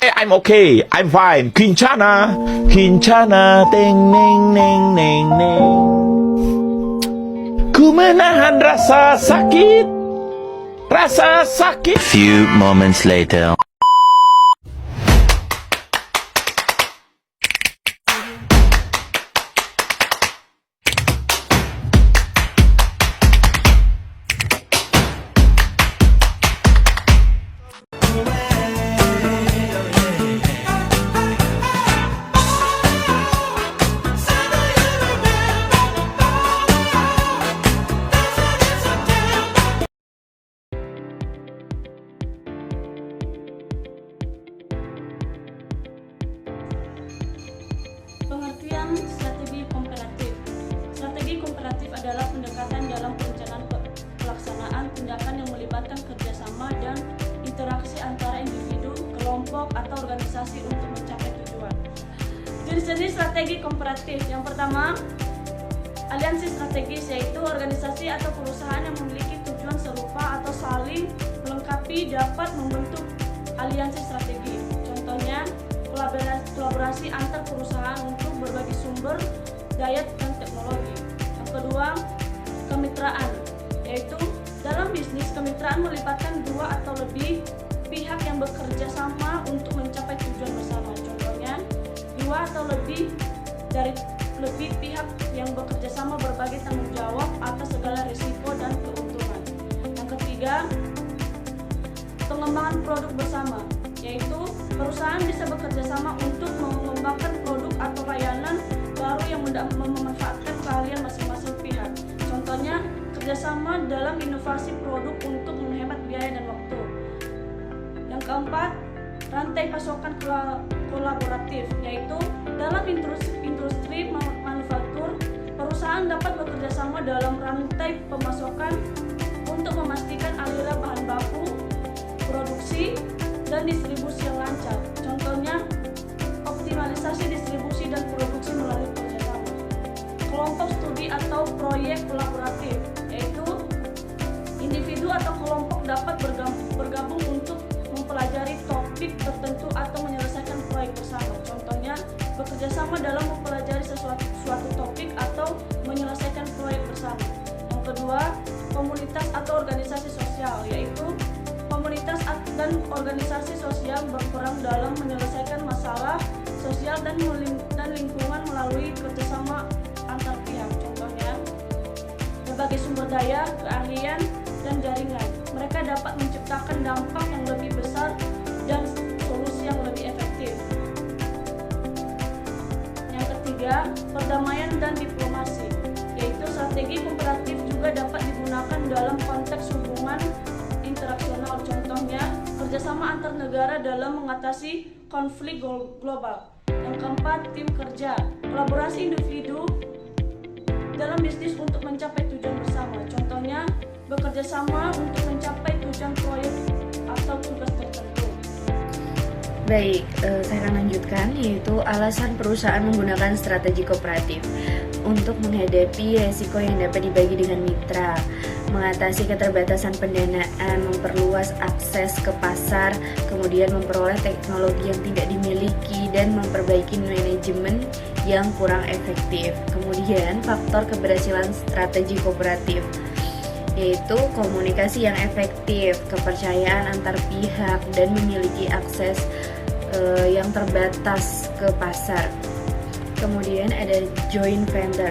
I'm okay, I'm fine. Kincana, Kincana, teng neng neng neng neng. Ku menahan rasa sakit, rasa sakit. Few moments later. Pengertian strategi komparatif. Strategi komparatif adalah pendekatan dalam perencanaan pelaksanaan tindakan yang melibatkan kerjasama dan interaksi antara individu, kelompok, atau organisasi untuk mencapai tujuan. Jenis-jenis strategi komparatif. Yang pertama, aliansi strategis, yaitu organisasi atau perusahaan yang memiliki tujuan serupa atau saling melengkapi dapat membentuk aliansi strategi. Contohnya, kolaborasi antar perusahaan untuk berbagi sumber daya dan teknologi. Yang kedua, kemitraan, yaitu dalam bisnis kemitraan melibatkan dua atau lebih pihak yang bekerja sama untuk mencapai tujuan bersama. Contohnya, dua atau lebih pihak yang bekerja sama berbagi tanggung jawab atas segala risiko dan keuntungan. Yang ketiga, pengembangan produk bersama, yaitu perusahaan bisa bekerja sama untuk mengembangkan produk atau layanan baru yang memanfaatkan keahlian masing-masing pihak. Contohnya, kerjasama dalam inovasi produk untuk menghemat biaya dan waktu. Yang keempat, rantai pasokan kolaboratif, yaitu dalam industri manufaktur, perusahaan dapat bekerja sama dalam rantai pemasokan untuk memastikan aliran bahan baku, produksi, dan distribusi yang lancar. Contohnya, optimalisasi distribusi dan produksi melalui kerjasama. Kelompok studi atau proyek kolaboratif, yaitu individu atau kelompok dapat bergabung untuk mempelajari topik tertentu atau menyelesaikan proyek bersama. Contohnya, bekerja sama dalam mempelajari suatu topik atau menyelesaikan proyek bersama. Yang kedua, komunitas atau organisasi sosial, yaitu komunitas dan organisasi sosial berperan dalam menyelesaikan masalah sosial dan lingkungan melalui kerjasama antar pihak. Contohnya, berbagai sumber daya, keahlian, dan jaringan. Mereka dapat menciptakan dampak yang lebih besar dan solusi yang lebih efektif. Yang ketiga, perdamaian dan diplomasi, yaitu strategi komparatif juga dapat digunakan dalam konteks hubungan interaksional. Contohnya, kerjasama antar negara dalam mengatasi konflik global. Yang keempat, tim kerja, kolaborasi individu dalam bisnis untuk mencapai tujuan bersama. Contohnya, bekerja sama untuk mencapai tujuan proyek atau tugas tertentu. Baik, saya akan lanjutkan, yaitu alasan perusahaan menggunakan strategi kooperatif untuk menghadapi resiko yang dapat dibagi dengan mitra, mengatasi keterbatasan pendanaan, memperluas akses ke pasar, kemudian memperoleh teknologi yang tidak dimiliki, dan memperbaiki manajemen yang kurang efektif. Kemudian faktor keberhasilan strategi kooperatif, yaitu komunikasi yang efektif, kepercayaan antar pihak, dan memiliki akses yang terbatas ke pasar. Kemudian ada joint venture.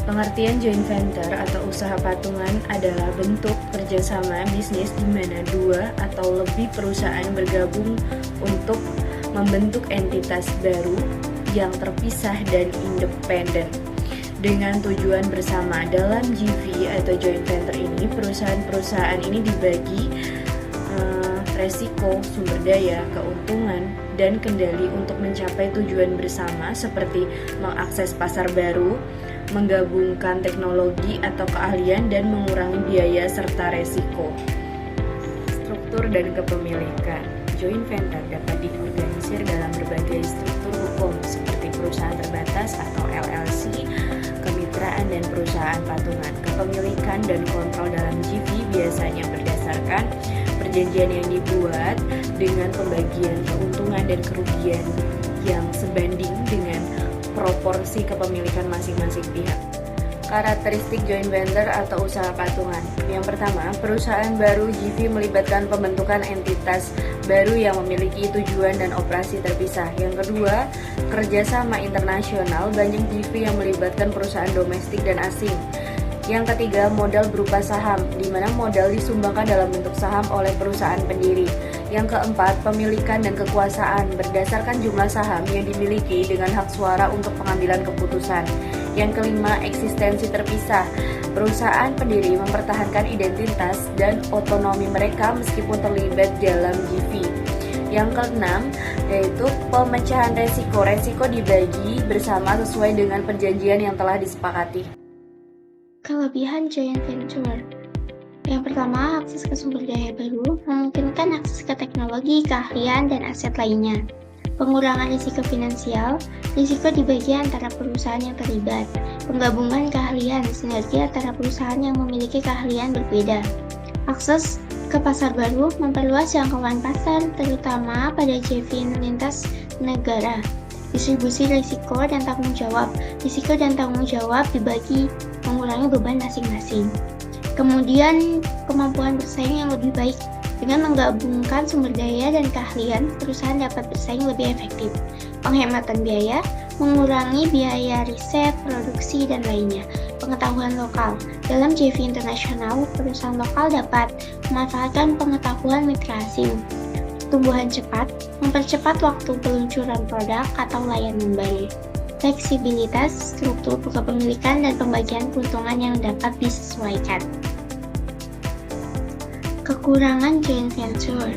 Pengertian joint venture atau usaha patungan adalah bentuk kerjasama bisnis di mana dua atau lebih perusahaan bergabung untuk membentuk entitas baru yang terpisah dan independen dengan tujuan bersama. Dalam JV atau joint venture ini, perusahaan-perusahaan ini dibagi resiko, sumber daya, keuntungan, dan kendali untuk mencapai tujuan bersama seperti mengakses pasar baru, menggabungkan teknologi atau keahlian, dan mengurangi biaya serta resiko. Struktur dan kepemilikan. Joint venture dapat diorganisir dalam berbagai struktur hukum seperti perusahaan terbatas atau LLC, kemitraan, dan perusahaan patungan. Kepemilikan dan kontrol dalam JV biasanya berdasarkan perjanjian yang dibuat dengan pembagian keuntungan dan kerugian yang sebanding dengan proporsi kepemilikan masing-masing pihak. Karakteristik joint venture atau usaha patungan. Yang pertama, perusahaan baru JV melibatkan pembentukan entitas baru yang memiliki tujuan dan operasi terpisah. Yang kedua, kerjasama internasional, banyak JV yang melibatkan perusahaan domestik dan asing. Yang ketiga, modal berupa saham, di mana modal disumbangkan dalam bentuk saham oleh perusahaan pendiri. Yang keempat, pemilikan dan kekuasaan berdasarkan jumlah saham yang dimiliki dengan hak suara untuk pengambilan keputusan. Yang kelima, eksistensi terpisah. Perusahaan pendiri mempertahankan identitas dan otonomi mereka meskipun terlibat dalam JV. Yang keenam, yaitu pemecahan resiko. Resiko dibagi bersama sesuai dengan perjanjian yang telah disepakati. Kelebihan joint venture. Yang pertama, akses ke sumber daya baru, memungkinkan akses ke teknologi, keahlian, dan aset lainnya. Pengurangan risiko finansial, risiko dibagi antara perusahaan yang terlibat. Penggabungan keahlian, sinergi antara perusahaan yang memiliki keahlian berbeda. Akses ke pasar baru, memperluas jangkauan pasar, terutama pada JV lintas negara. Distribusi risiko dan tanggung jawab. Risiko dan tanggung jawab dibagi, mengurangi beban masing-masing. Kemudian, kemampuan bersaing yang lebih baik. Dengan menggabungkan sumber daya dan keahlian, perusahaan dapat bersaing lebih efektif. Penghematan biaya, mengurangi biaya riset, produksi, dan lainnya. Pengetahuan lokal. Dalam JV internasional, perusahaan lokal dapat memanfaatkan pengetahuan mitra asing. Tumbuhan cepat, mempercepat waktu peluncuran produk atau layanan baru. Fleksibilitas, struktur kepemilikan, dan pembagian keuntungan yang dapat disesuaikan. Kekurangan joint venture.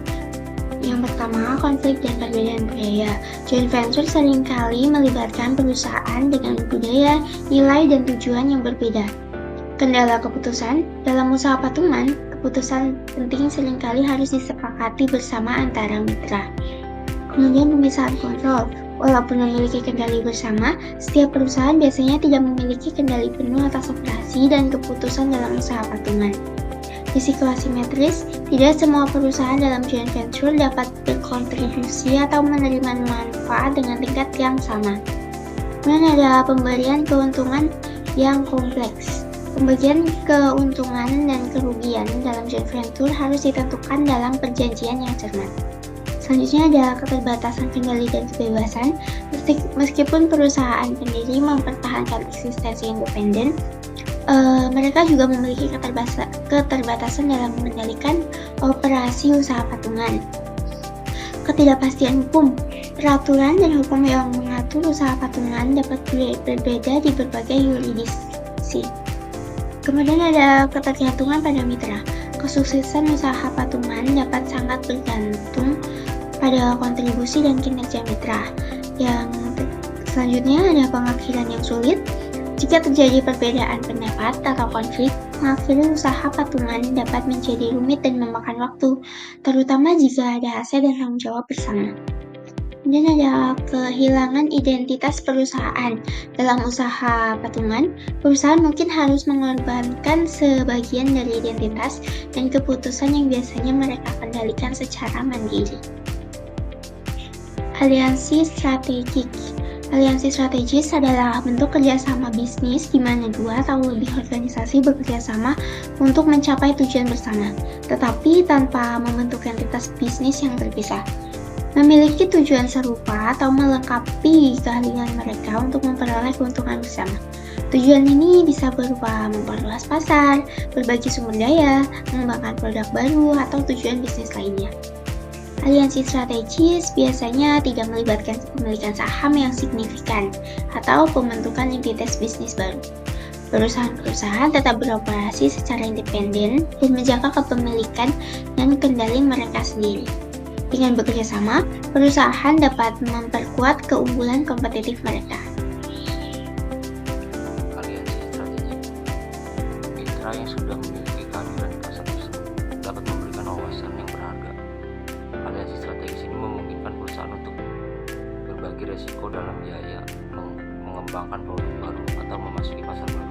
Yang pertama, konflik dan perbedaan budaya. Joint venture seringkali melibatkan perusahaan dengan budaya, nilai, dan tujuan yang berbeda. Kendala keputusan. Dalam usaha patungan, keputusan penting seringkali harus disepakati bersama antara mitra. Kemudian pemisahan kontrol. Walaupun memiliki kendali bersama, setiap perusahaan biasanya tidak memiliki kendali penuh atas operasi dan keputusan dalam usaha patungan. Risiko asimetris, tidak semua perusahaan dalam joint venture dapat berkontribusi atau menerima manfaat dengan tingkat yang sama. Kemudian ada pemberian keuntungan yang kompleks. Pembagian keuntungan dan kerugian dalam joint venture harus ditentukan dalam perjanjian yang cermat. Selanjutnya ada keterbatasan kendali dan kebebasan. Meskipun perusahaan pendiri mempertahankan eksistensi independen, mereka juga memiliki keterbatasan dalam mengendalikan operasi usaha patungan. Ketidakpastian hukum. Peraturan dan hukum yang mengatur usaha patungan dapat berbeda di berbagai yurisdiksi. Kemudian ada ketergantungan pada mitra. Kesuksesan usaha patungan dapat sangat bergantung pada kontribusi dan kinerja mitra. Yang selanjutnya ada pengakhiran yang sulit. Jika terjadi perbedaan pendapat atau konflik, mengakhiri usaha patungan dapat menjadi rumit dan memakan waktu, terutama jika ada aset dan tanggung jawab bersama. Kemudian ada kehilangan identitas perusahaan. Dalam usaha patungan, perusahaan mungkin harus mengorbankan sebagian dari identitas dan keputusan yang biasanya mereka kendalikan secara mandiri. Aliansi strategik. Aliansi strategis adalah bentuk kerjasama bisnis di mana dua atau lebih organisasi bekerja sama untuk mencapai tujuan bersama, tetapi tanpa membentuk entitas bisnis yang terpisah. Memiliki tujuan serupa atau melengkapi keahlian mereka untuk memperoleh keuntungan bersama. Tujuan ini bisa berupa memperluas pasar, berbagi sumber daya, mengembangkan produk baru, atau tujuan bisnis lainnya. Aliansi strategis biasanya tidak melibatkan kepemilikan saham yang signifikan atau pembentukan entitas bisnis baru. Perusahaan-perusahaan tetap beroperasi secara independen dan menjaga kepemilikan dan kendali mereka sendiri. Dengan bekerja sama, perusahaan dapat memperkuat keunggulan kompetitif mereka. Aliansi strategik. Mitra yang sudah memiliki kehadiran di pasar tersebut dapat memberikan wawasan yang berharga. Aliansi strategis ini memungkinkan perusahaan untuk berbagi resiko dalam biaya, mengembangkan produk baru, atau memasuki pasar baru.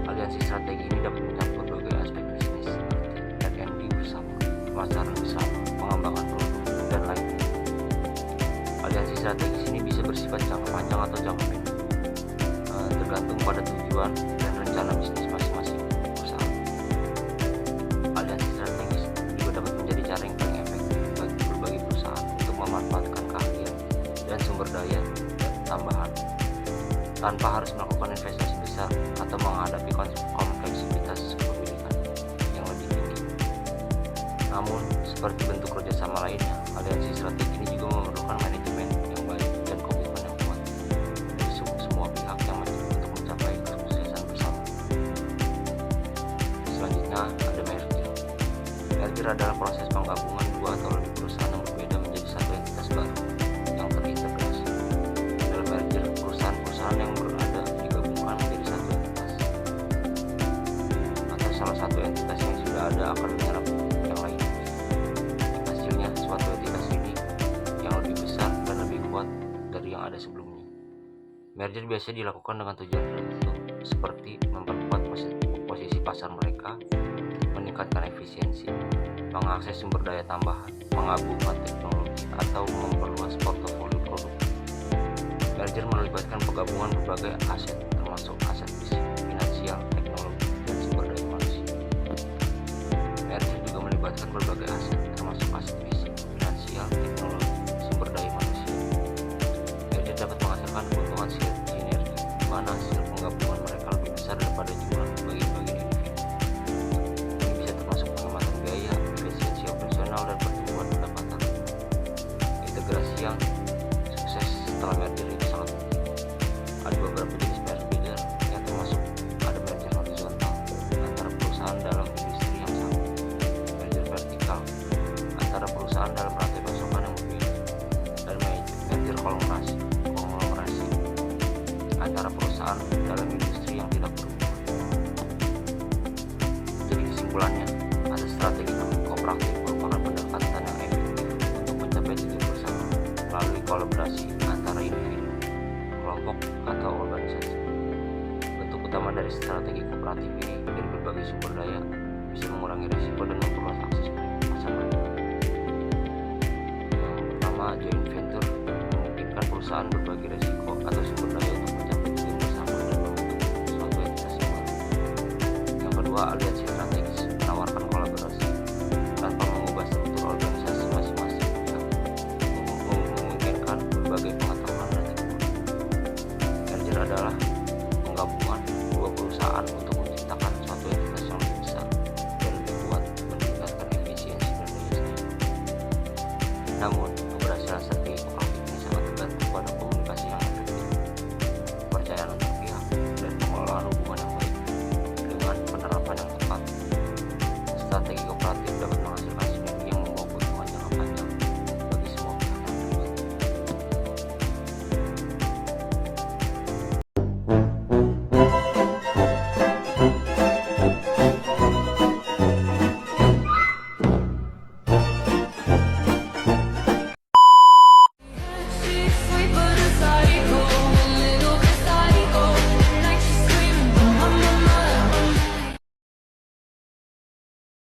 Aliansi strategi ini dapat mencakup berbagai aspek bisnis seperti R&D bersama, strategis ini bisa bersifat jangka panjang atau jangka pendek, tergantung pada tujuan dan rencana bisnis masing-masing perusahaan. Aliansi strategis juga dapat menjadi cara yang paling efektif bagi berbagai perusahaan untuk memanfaatkan keahlian dan sumber daya tambahan tanpa harus melakukan investasi besar atau menghadapi kompleksitas kepemilikan yang lebih tinggi. Namun, seperti bentuk kerjasama lainnya, aliansi strategi ini juga memerlukan manajemen yang baik dan komitmen yang kuat dari semua pihak yang untuk mencapai kesuksesan bersama. Selanjutnya ada merger. Merger adalah proses penggabungan dua atau lebih perusahaan yang berbeda menjadi satu entitas baru yang terintegrasi. Dalam merger, perusahaan-perusahaan yang berada digabungkan menjadi satu entitas, atau salah satu entitas yang sudah ada akan menyerap yang lain. Hasilnya, suatu entitas ini yang lebih besar dan lebih kuat dari yang ada sebelumnya. Merger biasanya dilakukan dengan tujuan tertentu, seperti memperkuat posisi pasar mereka, meningkatkan efisiensi, mengakses sumber daya tambahan, menggabungkan teknologi, atau memperluas portofolio produk. Merger melibatkan penggabungan berbagai aset, termasuk aset fisik, finansial, teknologi, dan sumber daya manusia. Merger juga melibatkan berbagai aset, termasuk aset fisik, finansial, teknologi, sumber daya manusia. Merger dapat menghasilkan keuntungan sinergi, di mana hasil penggabungan mereka lebih besar daripada jumlah bagian-bagian individu. Ini bisa termasuk penghematan biaya, efisiensi operasional, dan pertumbuhan pendapatan. Integrasi yang sukses setelah merger itu sangat penting. Ada beberapa jenis merger yang termasuk ada merger horizontal antara perusahaan dalam industri yang sama, merger vertikal antara perusahaan dalam rantai pasokan yang berbeda, dan merger konglomerasi antara perusahaan dalam industri yang tidak berhubungan. Jadi kesimpulannya, ada strategi kooperatif merupakan pendekatan yang efektif untuk mencapai tujuan bersama melalui kolaborasi antara individu, kelompok, atau organisasi. Bentuk utama dari strategi kooperatif ini dari berbagai sumber daya bisa mengurangi risiko dan memperluas akses pasar. Yang pertama, joint venture memungkinkan perusahaan berbagi risiko atau sumber daya untuk mencapai tujuan bersama dan membentuk suatu entitas yang baru. Yang kedua, aliansi